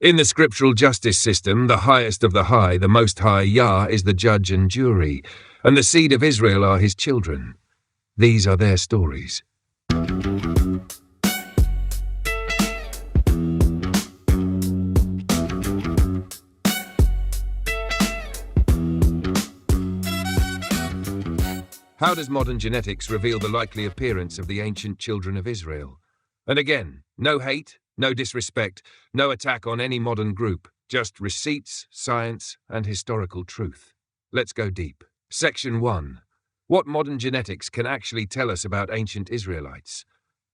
In the scriptural justice system, the highest of the high, the Most High Yah, is the judge and jury, and the seed of Israel are his children. These are their stories. How does modern genetics reveal the likely appearance of the ancient children of Israel? And again, no hate, no disrespect, no attack on any modern group, just receipts, science, and historical truth. Let's go deep. Section 1. What modern genetics can actually tell us about ancient Israelites?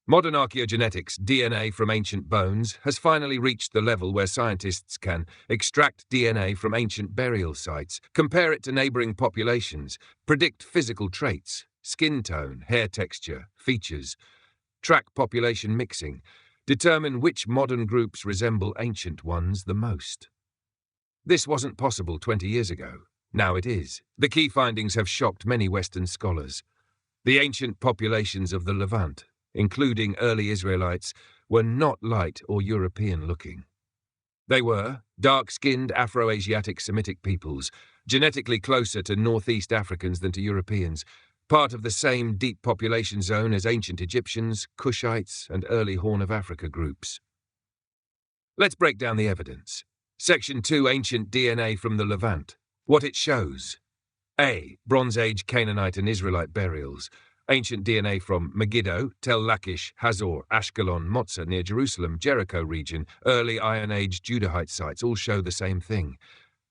Modern archaeogenetics, DNA from ancient bones, has finally reached the level where scientists can extract DNA from ancient burial sites, compare it to neighboring populations, predict physical traits, skin tone, hair texture, features, track population mixing, determine which modern groups resemble ancient ones the most. This wasn't possible 20 years ago. Now it is. The key findings have shocked many Western scholars. The ancient populations of the Levant, including early Israelites, were not light or European-looking. They were dark-skinned Afro-Asiatic Semitic peoples, genetically closer to Northeast Africans than to Europeans, part of the same deep population zone as ancient Egyptians, Cushites, and early Horn of Africa groups. Let's break down the evidence. Section 2. Ancient DNA from the Levant. What it shows. A. Bronze Age Canaanite and Israelite burials. Ancient DNA from Megiddo, Tel Lachish, Hazor, Ashkelon, Motzah near Jerusalem, Jericho region, early Iron Age Judahite sites all show the same thing.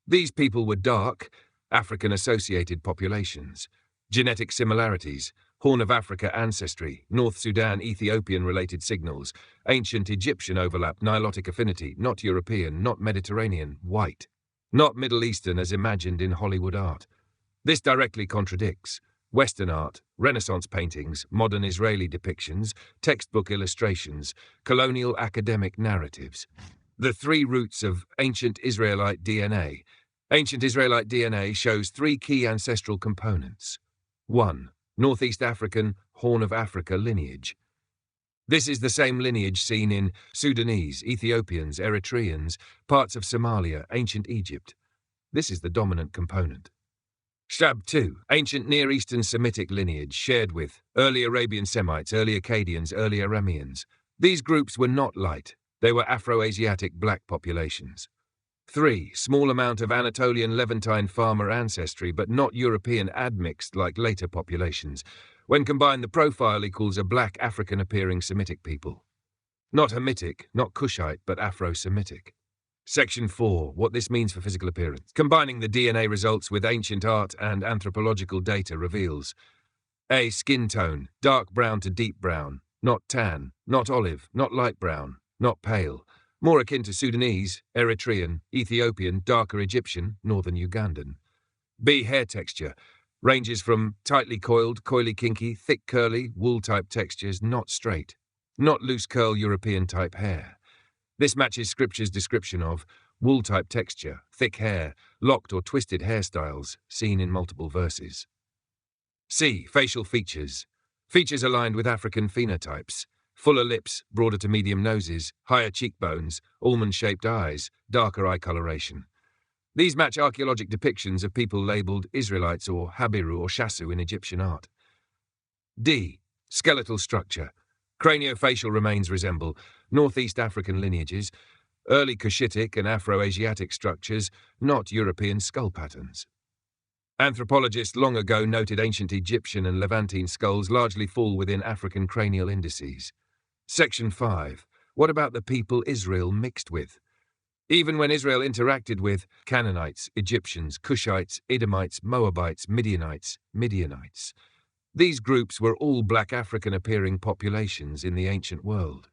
These people were dark, African-associated populations. Genetic similarities, Horn of Africa ancestry, North Sudan Ethiopian-related signals, ancient Egyptian overlap, Nilotic affinity, not European, not Mediterranean, white, not Middle Eastern as imagined in Hollywood art. This directly contradicts Western art, Renaissance paintings, modern Israeli depictions, textbook illustrations, colonial academic narratives. The three roots of ancient Israelite DNA. Ancient Israelite DNA shows three key ancestral components. 1. Northeast African, Horn of Africa lineage. This is the same lineage seen in Sudanese, Ethiopians, Eritreans, parts of Somalia, ancient Egypt. This is the dominant component. Shab 2. Ancient Near Eastern Semitic lineage shared with early Arabian Semites, early Akkadians, early Arameans. These groups were not light. They were Afro-Asiatic black populations. 3. Small amount of Anatolian Levantine farmer ancestry, but not European admixed like later populations. When combined, the profile equals a black African-appearing Semitic people. Not Hamitic, not Cushite, but Afro-Semitic. Section 4. What this means for physical appearance. Combining the DNA results with ancient art and anthropological data reveals A. Skin tone, dark brown to deep brown, not tan, not olive, not light brown, not pale. More akin to Sudanese, Eritrean, Ethiopian, darker Egyptian, northern Ugandan. B. Hair texture. Ranges from tightly coiled, coily kinky, thick curly, wool-type textures, not straight. Not loose curl European-type hair. This matches Scripture's description of wool-type texture, thick hair, locked or twisted hairstyles, seen in multiple verses. C. Facial features. Features aligned with African phenotypes. Fuller lips, broader to medium noses, higher cheekbones, almond-shaped eyes, darker eye coloration. These match archaeologic depictions of people labeled Israelites or Habiru or Shasu in Egyptian art. D. Skeletal structure. Craniofacial remains resemble Northeast African lineages, early Cushitic and Afro-Asiatic structures, not European skull patterns. Anthropologists long ago noted ancient Egyptian and Levantine skulls largely fall within African cranial indices. Section 5. What about the people Israel mixed with? Even when Israel interacted with Canaanites, Egyptians, Cushites, Edomites, Moabites, Midianites, these groups were all black African-appearing populations in the ancient world.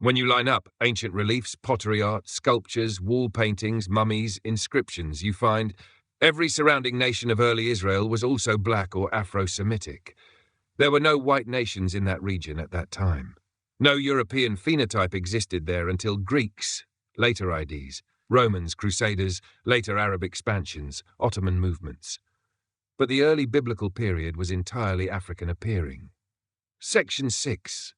When you line up ancient reliefs, pottery art, sculptures, wall paintings, mummies, inscriptions, you find every surrounding nation of early Israel was also black or Afro-Semitic. There were no white nations in that region at that time. No European phenotype existed there until Greeks, later IDs, Romans, Crusaders, later Arab expansions, Ottoman movements. But the early biblical period was entirely African-appearing. Section 6.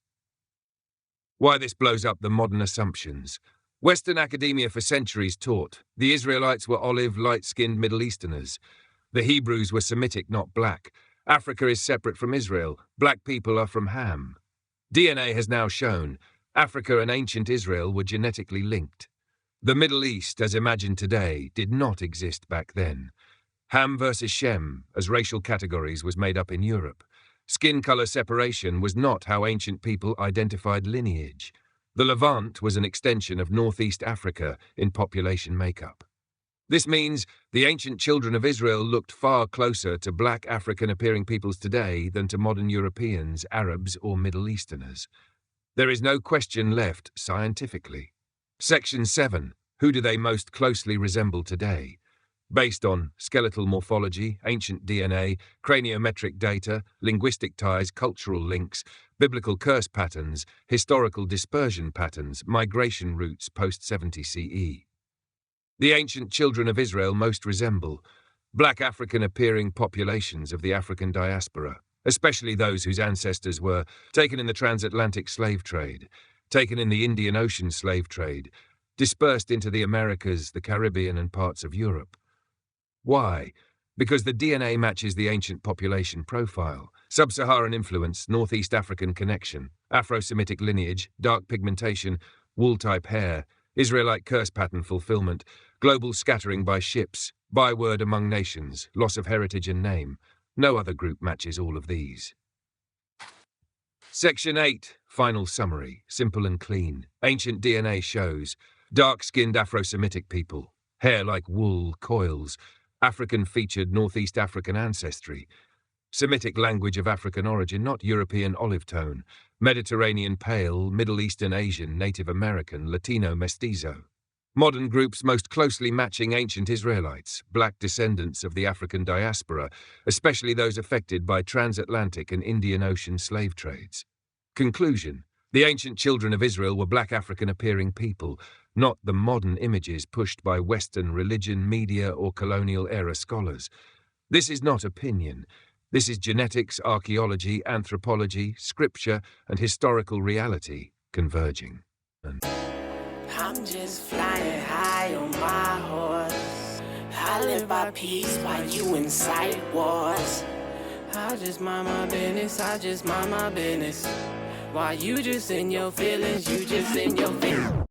Why this blows up the modern assumptions. Western academia for centuries taught the Israelites were olive, light-skinned Middle Easterners. The Hebrews were Semitic, not black. Africa is separate from Israel. Black people are from Ham. DNA has now shown Africa and ancient Israel were genetically linked. The Middle East, as imagined today, did not exist back then. Ham versus Shem, as racial categories, was made up in Europe. Skin color separation was not how ancient people identified lineage. The Levant was an extension of northeast Africa in population makeup. This means the ancient children of Israel looked far closer to black African-appearing peoples today than to modern Europeans, Arabs, or Middle Easterners. There is no question left scientifically. Section 7. Who do they most closely resemble today? Based on skeletal morphology, ancient DNA, craniometric data, linguistic ties, cultural links, biblical curse patterns, historical dispersion patterns, migration routes post-70 CE. The ancient children of Israel most resemble black African-appearing populations of the African diaspora, especially those whose ancestors were taken in the transatlantic slave trade, taken in the Indian Ocean slave trade, dispersed into the Americas, the Caribbean, and parts of Europe. Why? Because the DNA matches the ancient population profile. Sub-Saharan influence, Northeast African connection, Afro-Semitic lineage, dark pigmentation, wool-type hair, Israelite curse pattern fulfillment, global scattering by ships, byword among nations, loss of heritage and name. No other group matches all of these. Section 8. Final summary. Simple and clean. Ancient DNA shows dark-skinned Afro-Semitic people, hair like wool, coils, African-featured Northeast African ancestry, Semitic language of African origin, not European olive tone, Mediterranean pale, Middle Eastern Asian, Native American, Latino mestizo. Modern groups most closely matching ancient Israelites, black descendants of the African diaspora, especially those affected by transatlantic and Indian Ocean slave trades. Conclusion. The ancient children of Israel were black African-appearing people, not the modern images pushed by Western religion, media, or colonial-era scholars. This is not opinion. This is genetics, archaeology, anthropology, scripture, and historical reality converging. I'm just flying high on my horse. I live by peace while you incite wars. I just mind my business, I just mind my business. While you just in your feelings, you just in your feelings.